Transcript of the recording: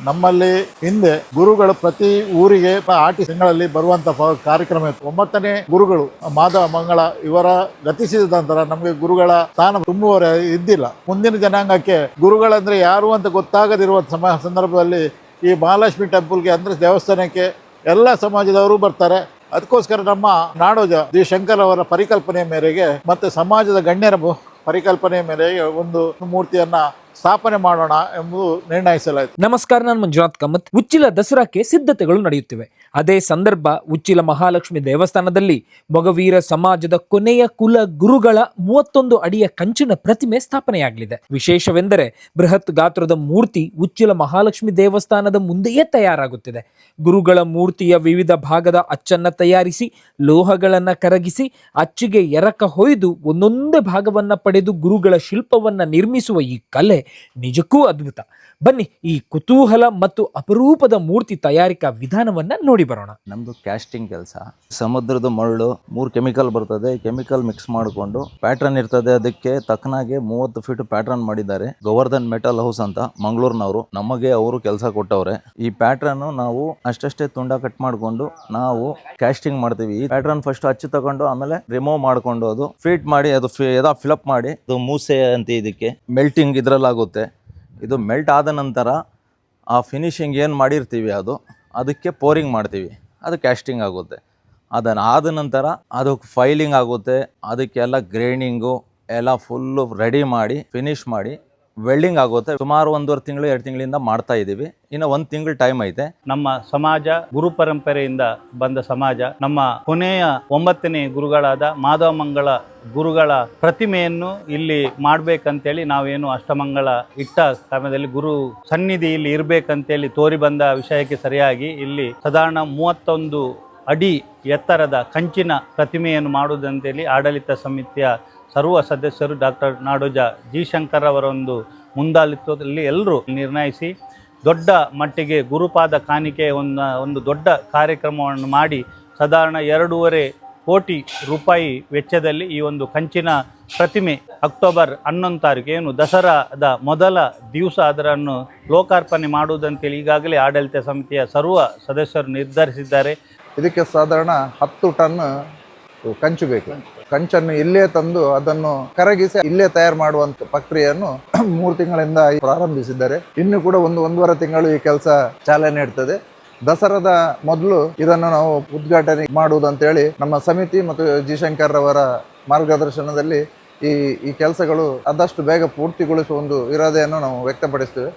ನಮ್ಮಲ್ಲಿ ಹಿಂದೆ ಗುರುಗಳು ಪ್ರತಿ ಊರಿಗೆ ಆಟಿ ತಿಂಗಳಲ್ಲಿ ಬರುವಂತ ಕಾರ್ಯಕ್ರಮ ಇತ್ತು. 9ನೇ ಗುರುಗಳು ಮಾಧವ ಮಂಗಳ ಇವರ ಗತಿಸಿದ ನಂತರ ನಮಗೆ ಗುರುಗಳ ಸ್ಥಾನ ತುಂಬುವವರ ಇದ್ದಿಲ್ಲ. ಮುಂದಿನ ಜನಾಂಗಕ್ಕೆ ಗುರುಗಳಂದ್ರೆ ಯಾರು ಅಂತ ಗೊತ್ತಾಗದಿರುವ ಸಂದರ್ಭದಲ್ಲಿ ಈ ಮಹಾಲಕ್ಷ್ಮಿ ಟೆಂಪಲ್ಗೆ ಅಂದ್ರೆ ದೇವಸ್ಥಾನಕ್ಕೆ ಎಲ್ಲ ಸಮಾಜದವರು ಬರ್ತಾರೆ. ಅದಕ್ಕೋಸ್ಕರ ನಮ್ಮ ನಾಡೋಜ ಜಿ ಶಂಕರ್ ಅವರ ಪರಿಕಲ್ಪನೆಯ ಮೇರೆಗೆ ಮತ್ತೆ ಸಮಾಜದ ಗಣ್ಯರ ಪರಿಕಲ್ಪನೆಯ ಮೇರೆಗೆ ಒಂದು ಮೂರ್ತಿಯನ್ನ ಸ್ಥಾಪನೆ ಮಾಡೋಣ ಎಂಬುದು ನಿರ್ಣಯಿಸಲಾಯಿತು. ನಮಸ್ಕಾರ, ನಾನು ಮಂಜುನಾಥ್ ಕಾಮತ್. ಉಚ್ಚಿಲ ದಸರಾಕ್ಕೆ ಸಿದ್ಧತೆಗಳು ನಡೆಯುತ್ತಿವೆ. ಅದೇ ಸಂದರ್ಭ ಉಚ್ಚಿಲ ಮಹಾಲಕ್ಷ್ಮಿ ದೇವಸ್ಥಾನದಲ್ಲಿ ಮೊಗವೀರ ಸಮಾಜದ ಕೊನೆಯ ಕುಲ ಗುರುಗಳ 31 ಅಡಿಯ ಕಂಚಿನ ಪ್ರತಿಮೆ ಸ್ಥಾಪನೆಯಾಗಲಿದೆ. ವಿಶೇಷವೆಂದರೆ ಬೃಹತ್ ಗಾತ್ರದ ಮೂರ್ತಿ ಉಚ್ಚಿಲ ಮಹಾಲಕ್ಷ್ಮಿ ದೇವಸ್ಥಾನದ ಮುಂದೆಯೇ ತಯಾರಾಗುತ್ತಿದೆ. ಗುರುಗಳ ಮೂರ್ತಿಯ ವಿವಿಧ ಭಾಗದ ಅಚ್ಚನ್ನ ತಯಾರಿಸಿ ಲೋಹಗಳನ್ನ ಕರಗಿಸಿ ಅಚ್ಚಿಗೆ ಎರಕ ಹೊಯ್ದು ಒಂದೊಂದೇ ಭಾಗವನ್ನ ಪಡೆದು ಗುರುಗಳ ಶಿಲ್ಪವನ್ನ ನಿರ್ಮಿಸುವ ಈ ಕಲೆ ನಿಜಕ್ಕೂ ಅದ್ಭುತ. ಬನ್ನಿ ಈ ಕುತೂಹಲ ಮತ್ತು ಅಪರೂಪದ ಮೂರ್ತಿ ತಯಾರಿಕಾ ವಿಧಾನವನ್ನ ನೋಡಿ ಬರೋಣ. ನಮ್ದು ಕ್ಯಾಸ್ಟಿಂಗ್ ಕೆಲಸ. ಸಮುದ್ರದ ಮರಳು 3 ಕೆಮಿಕಲ್ ಬರ್ತದೆ. ಕೆಮಿಕಲ್ ಮಿಕ್ಸ್ ಮಾಡಿಕೊಂಡು ಪ್ಯಾಟ್ರನ್ ಇರ್ತದೆ. ಅದಕ್ಕೆ ತಕ್ಕನಾಗೆ 30 ಫೀಟ್ ಪ್ಯಾಟ್ರನ್ ಮಾಡಿದ್ದಾರೆ. ಗೋವರ್ಧನ್ ಮೆಟಲ್ ಹೌಸ್ ಅಂತ ಮಂಗಳೂರಿನವರು. ನಮಗೆ ಅವರು ಕೆಲಸ ಕೊಟ್ಟವ್ರೆ. ಈ ಪ್ಯಾಟ್ರನ್ ನಾವು ಅಷ್ಟೇ ತುಂಡ ಕಟ್ ಮಾಡಿಕೊಂಡು ನಾವು ಕ್ಯಾಸ್ಟಿಂಗ್ ಮಾಡ್ತೀವಿ. ಈ ಪ್ಯಾಟ್ರನ್ ಫಸ್ಟ್ ಹಚ್ಚಿ ತಗೊಂಡು ಆಮೇಲೆ ರಿಮೂವ್ ಮಾಡ್ಕೊಂಡು ಅದು ಫೀಟ್ ಮಾಡಿ ಅದು ಫಿಲಪ್ ಮಾಡಿ ಅದು ಮೂಸೆ ಅಂತ ಇದಕ್ಕೆ ಮೆಲ್ಟಿಂಗ್ ಇದ್ರಲ್ಲಾಗುತ್ತೆ. ಇದು ಮೆಲ್ಟ್ ಆದ ನಂತರ ಆ ಫಿನಿಶಿಂಗ್ ಏನು ಮಾಡಿರ್ತೀವಿ ಅದಕ್ಕೆ ಪೋರಿಂಗ್ ಮಾಡ್ತೀವಿ. ಅದು ಕ್ಯಾಸ್ಟಿಂಗ್ ಆಗುತ್ತೆ. ಅದನ್ನು ಆದ ನಂತರ ಅದು ಫೈಲಿಂಗ್ ಆಗುತ್ತೆ. ಅದಕ್ಕೆಲ್ಲ ಗ್ರೈಂಡಿಂಗು ಎಲ್ಲ ಫುಲ್ಲು ರೆಡಿ ಮಾಡಿ ಫಿನಿಶ್ ಮಾಡಿ ವೆಲ್ಡಿಂಗ್ ಆಗುತ್ತೆ. ಸುಮಾರು 1.5 ತಿಂಗಳು 2 ತಿಂಗಳಿಂದ ಮಾಡ್ತಾ ಇದ್ದೀವಿ. ಇನ್ನು 1 ತಿಂಗಳು ಟೈಮ್ ಐತೆ. ನಮ್ಮ ಸಮಾಜ ಗುರು ಪರಂಪರೆಯಿಂದ ಬಂದ ಸಮಾಜ. ನಮ್ಮ ಕೊನೆಯ 9ನೇ ಗುರುಗಳಾದ ಮಾಧವ ಮಂಗಳ ಗುರುಗಳ ಪ್ರತಿಮೆಯನ್ನು ಇಲ್ಲಿ ಮಾಡ್ಬೇಕಂತೇಳಿ ನಾವೇನು ಅಷ್ಟಮಂಗಳ ಇಟ್ಟ ಸಮಯದಲ್ಲಿ ಗುರು ಸನ್ನಿಧಿ ಇಲ್ಲಿ ಇರ್ಬೇಕಂತೇಳಿ ತೋರಿ ಬಂದ ವಿಷಯಕ್ಕೆ ಸರಿಯಾಗಿ ಇಲ್ಲಿ ಸಾಧಾರಣ 31 ಅಡಿ ಎತ್ತರದ ಕಂಚಿನ ಪ್ರತಿಮೆಯನ್ನು ಮಾಡುವುದಂತೇಳಿ ಆಡಳಿತ ಸಮಿತಿಯ ಸರ್ವ ಸದಸ್ಯರು ಡಾಕ್ಟರ್ ನಾಡೋಜ ಜಿ ಶಂಕರ್ ಅವರ ಒಂದು ಮುಂದಾಳಿತ್ವದಲ್ಲಿ ಎಲ್ಲರೂ ನಿರ್ಣಯಿಸಿ ದೊಡ್ಡ ಮಟ್ಟಿಗೆ ಗುರುಪಾದ ಕಾಣಿಕೆ ಒಂದು ದೊಡ್ಡ ಕಾರ್ಯಕ್ರಮವನ್ನು ಮಾಡಿ ಸಾಧಾರಣ 2.5 ಕೋಟಿ ರೂಪಾಯಿ ವೆಚ್ಚದಲ್ಲಿ ಈ ಒಂದು ಕಂಚಿನ ಪ್ರತಿಮೆ ಅಕ್ಟೋಬರ್ 11 ತಾರೀಕು ಏನು ದಸರಾದ ಮೊದಲ ದಿವಸ ಅದನ್ನು ಲೋಕಾರ್ಪಣೆ ಮಾಡುವುದಂತೇಳಿ ಈಗಾಗಲೇ ಆಡಳಿತ ಸಮಿತಿಯ ಸರ್ವ ಸದಸ್ಯರು ನಿರ್ಧರಿಸಿದ್ದಾರೆ. ಇದಕ್ಕೆ ಸಾಧಾರಣ 10 ಟನ್ ಕಂಚು ಬೇಕು. ಕಂಚನ್ನು ಇಲ್ಲೇ ತಂದು ಅದನ್ನು ಕರಗಿಸಿ ಇಲ್ಲೇ ತಯಾರು ಮಾಡುವಂತ ಪ್ರಕ್ರಿಯೆಯನ್ನು 3 ತಿಂಗಳಿಂದ ಪ್ರಾರಂಭಿಸಿದ್ದಾರೆ. ಇನ್ನು ಕೂಡ 1.5 ತಿಂಗಳು ಈ ಕೆಲಸ ಚಾಲನೆ ಇರ್ತದೆ. ದಸರಾದ ಮೊದಲು ಇದನ್ನು ನಾವು ಉದ್ಘಾಟನೆ ಮಾಡುವುದಂತೇಳಿ ನಮ್ಮ ಸಮಿತಿ ಮತ್ತು ಜಿ ಶಂಕರ್ ಅವರ ಮಾರ್ಗದರ್ಶನದಲ್ಲಿ ಈ ಕೆಲಸಗಳು ಆದಷ್ಟು ಬೇಗ ಪೂರ್ತಿಗೊಳಿಸುವ ಒಂದು ಇರಾದೆಯನ್ನು ನಾವು ವ್ಯಕ್ತಪಡಿಸ್ತೇವೆ.